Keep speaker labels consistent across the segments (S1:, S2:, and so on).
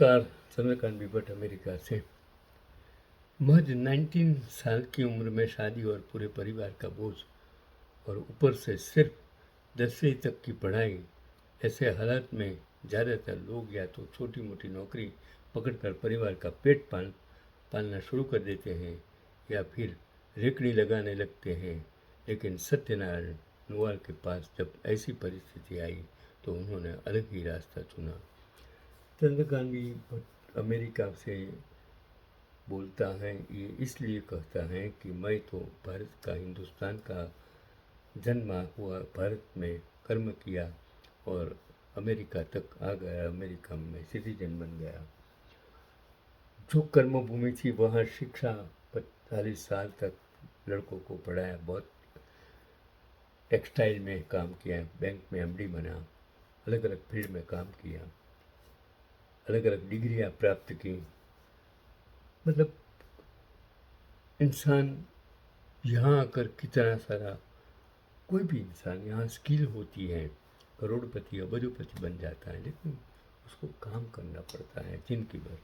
S1: नमस्कार। चंद्रकांत बिबट अमेरिका से। महज 19 साल की उम्र में शादी और पूरे परिवार का बोझ और ऊपर से सिर्फ 10वीं तक की पढ़ाई। ऐसे हालात में ज़्यादातर लोग या तो छोटी मोटी नौकरी पकड़कर परिवार का पेट पालना शुरू कर देते हैं या फिर रेकड़ी लगाने लगते हैं। लेकिन सत्यनारायण नुआल के पास जब ऐसी परिस्थिति आई तो उन्होंने अलग ही रास्ता चुना। चंद्रकांत भट्ट अमेरिका से बोलता है। ये इसलिए कहता है कि मैं तो भारत का, हिंदुस्तान का जन्मा हुआ, भारत में कर्म किया और अमेरिका तक आ गया, अमेरिका में सिटीजन बन गया। जो कर्मभूमि थी वहाँ शिक्षा 45 साल तक लड़कों को पढ़ाया, बहुत टेक्सटाइल में काम किया, बैंक में एमडी बना, अलग अलग फील्ड में काम किया, अलग अलग डिग्रियाँ प्राप्त की। मतलब इंसान यहाँ आकर कितना सारा, कोई भी इंसान यहाँ स्किल होती है, करोड़पति अबजोपति बन जाता है, लेकिन उसको काम करना पड़ता है जिंदगी भर।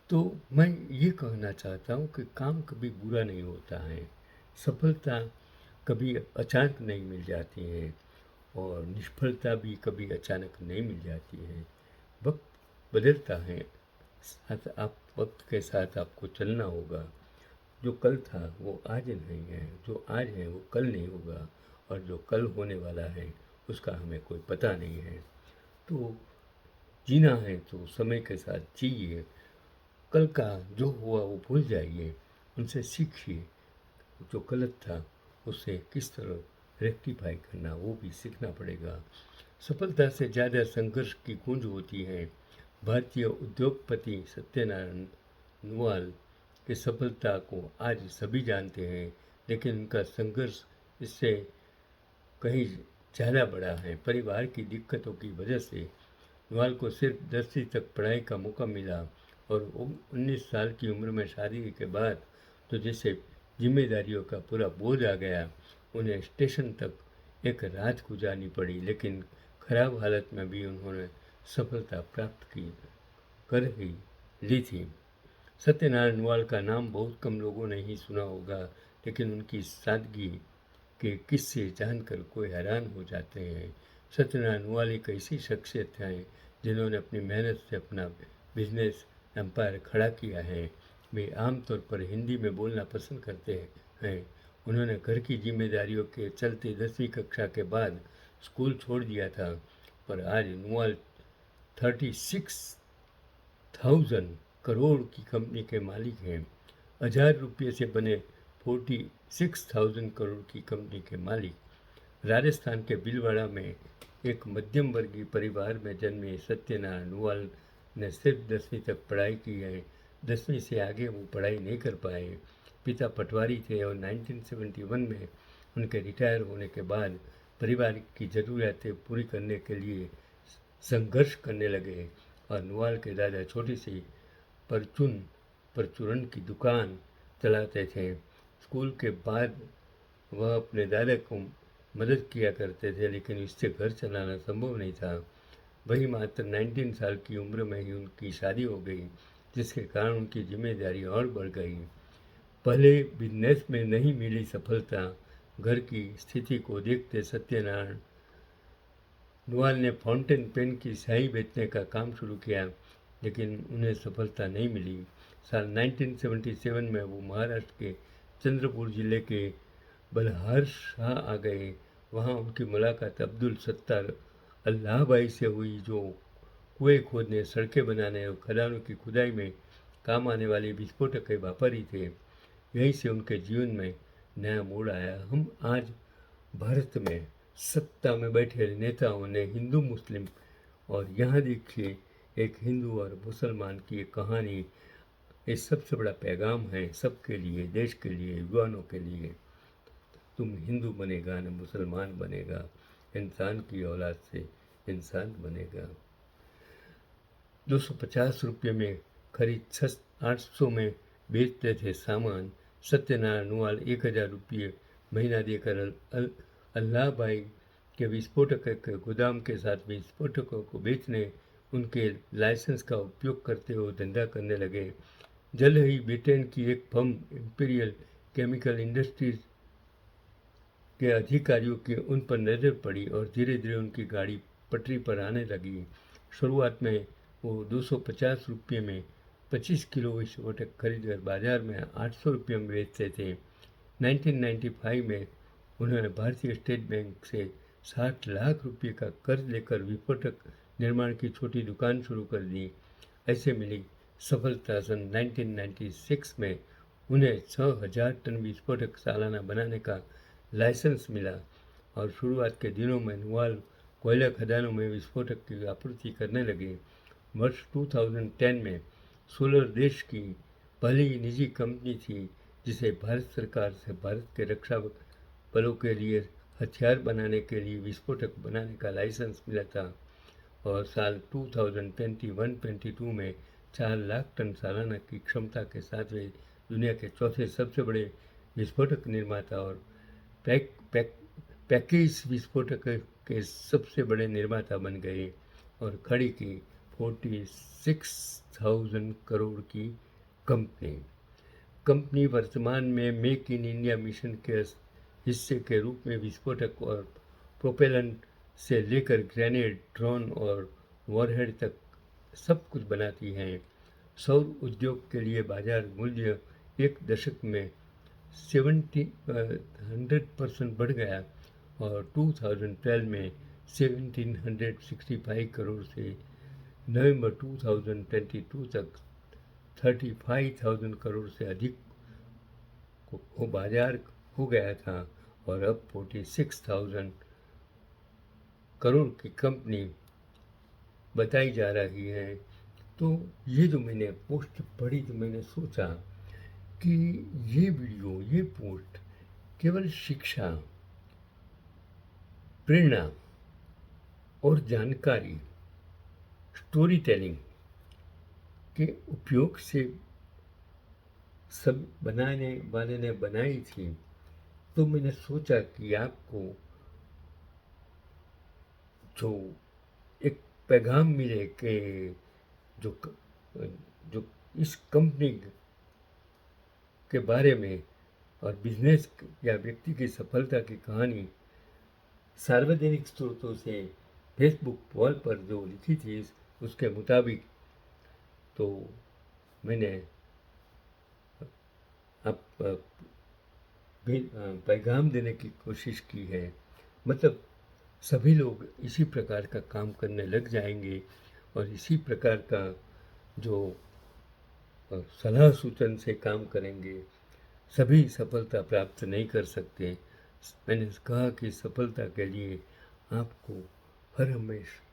S1: तो मैं ये कहना चाहता हूँ कि काम कभी बुरा नहीं होता है, सफलता कभी अचानक नहीं मिल जाती है और निष्फलता भी कभी अचानक नहीं मिल जाती है। वक्त बदलता है, वक्त के साथ आपको चलना होगा। जो कल था वो आज नहीं है, जो आज है वो कल नहीं होगा, और जो कल होने वाला है उसका हमें कोई पता नहीं है। तो जीना है तो समय के साथ जिए। कल का जो हुआ वो भूल जाइए, उनसे सीखिए। जो गलत था उसे किस तरह रेक्टिफाई करना वो भी सीखना पड़ेगा। सफलता से ज़्यादा संघर्ष की गूंज होती है। भारतीय उद्योगपति सत्यनारायण नुआल की सफलता को आज सभी जानते हैं, लेकिन उनका संघर्ष इससे कहीं ज़्यादा बड़ा है। परिवार की दिक्कतों की वजह से नुआल को सिर्फ 10वीं तक पढ़ाई का मौका मिला और 19 साल की उम्र में शादी के बाद तो जैसे जिम्मेदारियों का पूरा बोझ आ गया। उन्हें स्टेशन तक एक रात गुजारनी पड़ी, लेकिन खराब हालत में भी उन्होंने सफलता प्राप्त कर ही ली थी। सत्यनारायण नुआल का नाम बहुत कम लोगों ने ही सुना होगा, लेकिन उनकी सादगी के किस्से जानकर कोई हैरान हो जाते हैं। सत्यनारायण नुआल एक ऐसी शख्सियत है जिन्होंने अपनी मेहनत से अपना बिजनेस एम्पायर खड़ा किया है। वे आमतौर पर हिंदी में बोलना पसंद करते हैं। उन्होंने घर की जिम्मेदारियों के चलते 10वीं कक्षा के बाद स्कूल छोड़ दिया था, पर आज नुआल 36,000 करोड़ की कंपनी के मालिक हैं। 1000 रुपये से बने 46,000 करोड़ की कंपनी के मालिक। राजस्थान के भीलवाड़ा में एक मध्यम वर्गीय परिवार में जन्मे सत्यनारायण नुआल ने सिर्फ 10वीं तक पढ़ाई की है। 10वीं से आगे वो पढ़ाई नहीं कर पाए। पिता पटवारी थे और 1971 में उनके रिटायर होने के बाद परिवार की ज़रूरतें पूरी करने के लिए संघर्ष करने लगे और नुआल के दादा छोटी सी परचून की दुकान चलाते थे। स्कूल के बाद वह अपने दादा को मदद किया करते थे, लेकिन इससे घर चलाना संभव नहीं था। वही मात्र 19 साल की उम्र में ही उनकी शादी हो गई, जिसके कारण उनकी जिम्मेदारी और बढ़ गई। पहले बिजनेस में नहीं मिली सफलता, घर की स्थिति को देखते सत्यनारायण नुआल ने फाउंटेन पेन की स्याही बेचने का काम शुरू किया, लेकिन उन्हें सफलता नहीं मिली। साल 1977 में वो महाराष्ट्र के चंद्रपुर जिले के बलहार शाह आ गए। वहाँ उनकी मुलाकात अब्दुल सत्तार अल्लाह भाई से हुई, जो कुएं खोदने, सड़कें बनाने और खदानों की खुदाई में काम आने वाले विस्फोटक के व्यापारी थे। यहीं से उनके जीवन में नया मोड़ आया। हम आज भारत में सत्ता में बैठे नेताओं ने हिंदू मुस्लिम, और यहाँ देखिए एक हिंदू और मुसलमान की एक कहानी। ये सबसे बड़ा पैगाम है सबके लिए, देश के लिए, युवाओं के लिए। तुम हिंदू बनेगा न मुसलमान बनेगा, इंसान की औलाद से इंसान बनेगा। 250 रुपये में खरीद 800 में बेचते थे सामान। सत्यनारायण नुआल 1000 रुपये महीना देकर अल्लाह भाई के विस्फोटक के गोदाम के साथ विस्फोटकों को बेचने उनके लाइसेंस का उपयोग करते हुए धंधा करने लगे। जल्द ही ब्रिटेन की एक फर्म इंपीरियल केमिकल इंडस्ट्रीज के अधिकारियों की उन पर नज़र पड़ी और धीरे धीरे उनकी गाड़ी पटरी पर आने लगी। शुरुआत में वो 250 रुपये में 25 किलो विस्फोटक खरीदकर बाजार में 800 रुपये में बेचते थे। 1995 में उन्होंने भारतीय स्टेट बैंक से 60 लाख रुपये का कर्ज लेकर विस्फोटक निर्माण की छोटी दुकान शुरू कर दी। ऐसे मिली सफलता सन 1996 में उन्हें 6000 टन विस्फोटक सालाना बनाने का लाइसेंस मिला और शुरुआत के दिनों में नुआल कोयला खदानों में विस्फोटक की आपूर्ति करने लगे। वर्ष 2010 में सोलर देश की पहली निजी कंपनी थी जिसे भारत सरकार से भारत के रक्षा बलों के लिए हथियार बनाने के लिए विस्फोटक बनाने का लाइसेंस मिला था और साल 2021-22 में 4 लाख टन सालाना की क्षमता के साथ वे दुनिया के चौथे सबसे बड़े विस्फोटक निर्माता और पैकेज विस्फोटक के सबसे बड़े निर्माता बन गए और खड़ी की 46,000 करोड़ की कंपनी वर्तमान में मेक इन इंडिया मिशन के हिस्से के रूप में विस्फोटक और प्रोपेलेंट से लेकर ग्रेनेड, ड्रोन और वॉरहेड तक सब कुछ बनाती हैं। सौर उद्योग के लिए बाजार मूल्य एक दशक में 100% बढ़ गया और 2012 में 1765 करोड़ से नवंबर 2022 तक 35,000 करोड़ से अधिक को बाजार हो गया था और अब 46,000 करोड़ की कंपनी बताई जा रही है। तो ये जो मैंने पोस्ट पढ़ी तो मैंने सोचा कि ये वीडियो, ये पोस्ट केवल शिक्षा, प्रेरणा और जानकारी, स्टोरी टेलिंग के उपयोग से सब बनाने वाले ने बनाई थी। तो मैंने सोचा कि आपको जो एक पैगाम मिले कि जो जो इस कंपनी के बारे में और बिजनेस या व्यक्ति की सफलता की कहानी सार्वजनिक स्रोतों से फेसबुक वॉल पर जो लिखी थी उसके मुताबिक, तो मैंने अब पैगाम देने की कोशिश की है। मतलब सभी लोग इसी प्रकार का काम करने लग जाएंगे और इसी प्रकार का जो सलाह सूचन से काम करेंगे। सभी सफलता प्राप्त नहीं कर सकते। मैंने कहा कि सफलता के लिए आपको हर हमेशा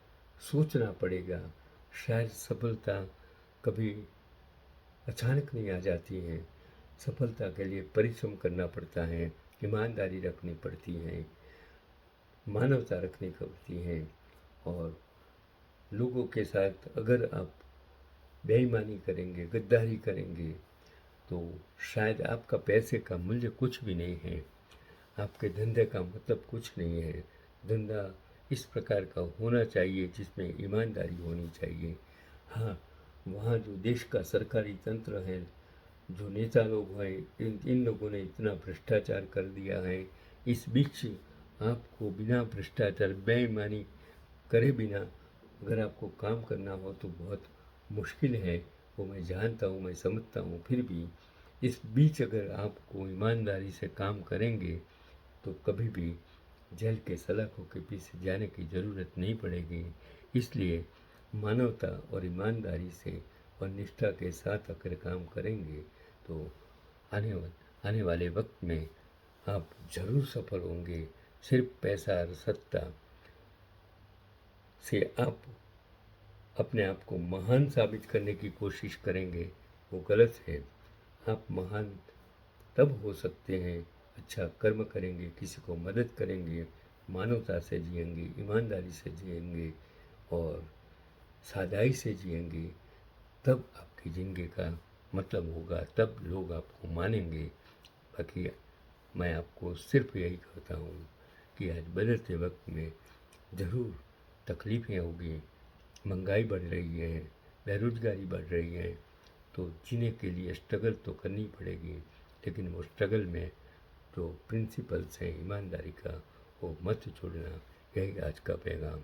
S1: सोचना पड़ेगा। शायद सफलता कभी अचानक नहीं आ जाती है। सफलता के लिए परिश्रम करना पड़ता है, ईमानदारी रखनी पड़ती है, मानवता रखनी पड़ती है और लोगों के साथ अगर आप बेईमानी करेंगे, गद्दारी करेंगे तो शायद आपका पैसे का मूल्य कुछ भी नहीं है, आपके धंधे का मतलब कुछ नहीं है। धंधा इस प्रकार का होना चाहिए जिसमें ईमानदारी होनी चाहिए। हाँ, वहाँ जो देश का सरकारी तंत्र है, जो नेता लोग हैं, इन लोगों ने इतना भ्रष्टाचार कर दिया है। इस बीच आपको बिना भ्रष्टाचार, बेईमानी करे बिना अगर आपको काम करना हो तो बहुत मुश्किल है। वो मैं जानता हूँ, मैं समझता हूँ। फिर भी इस बीच अगर आपको ईमानदारी से काम करेंगे तो कभी भी जेल के सलाखों के पीछे जाने की ज़रूरत नहीं पड़ेगी। इसलिए मानवता और ईमानदारी से और निष्ठा के साथ अगर काम करेंगे तो आने वाले वक्त में आप ज़रूर सफल होंगे। सिर्फ पैसा और सत्ता से आप अपने आप को महान साबित करने की कोशिश करेंगे, वो गलत है। आप महान तब हो सकते हैं अच्छा कर्म करेंगे, किसी को मदद करेंगे, मानवता से जिएंगे, ईमानदारी से जिएंगे और सादाई से जिएंगे, तब आपकी ज़िंदगी का मतलब होगा, तब लोग आपको मानेंगे। बाकी मैं आपको सिर्फ यही कहता हूँ कि आज बदलते वक्त में ज़रूर तकलीफ़ें होगी, महंगाई बढ़ रही है, बेरोज़गारी बढ़ रही है, तो जीने के लिए स्ट्रगल तो करनी पड़ेगी, लेकिन वो स्ट्रगल में जो प्रिंसिपल्स हैं ईमानदारी का, वो मत छोड़ना। यही आज का पैगाम।